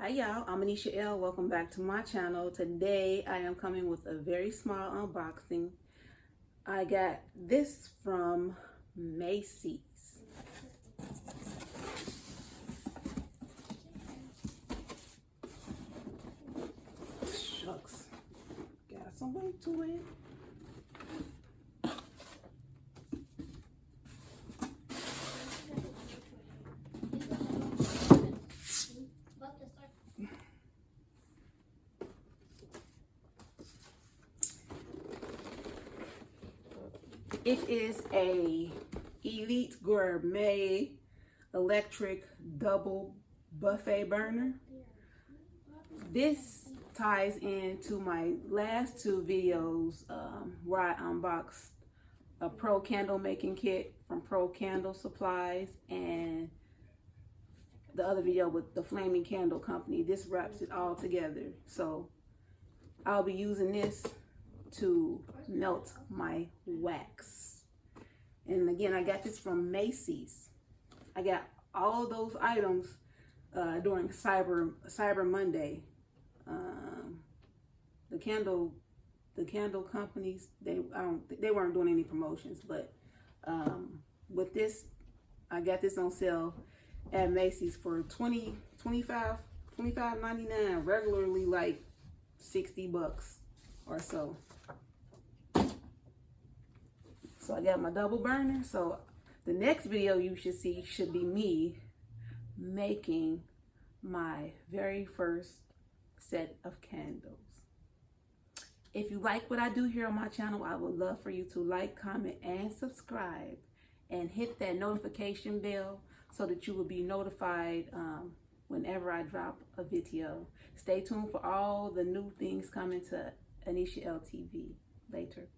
Hi y'all, I'm Anisha L. Welcome back to my channel. Today I am coming with a very small unboxing. I got this from Macy's. Shucks, got some weight to it. It is a Elite Gourmet electric double buffet burner. This ties into my last two videos where I unboxed a Pro candle making kit from Pro Candle Supplies and the other video with the Flaming Candle Company. This wraps it all together. So I'll be using this to melt my wax. And again, I got this from Macy's. I got all those items during Cyber Monday. The candle companies, they weren't doing any promotions, but with this, I got this on sale at Macy's for $25.99, regularly like $60 or so. So I got my double burner. So the next video you should see should be me making my very first set of candles. If you like what I do here on my channel, I would love for you to like, comment, and subscribe, and hit that notification bell so that you will be notified whenever I drop a video. Stay tuned for all the new things coming to Anisha L TV later.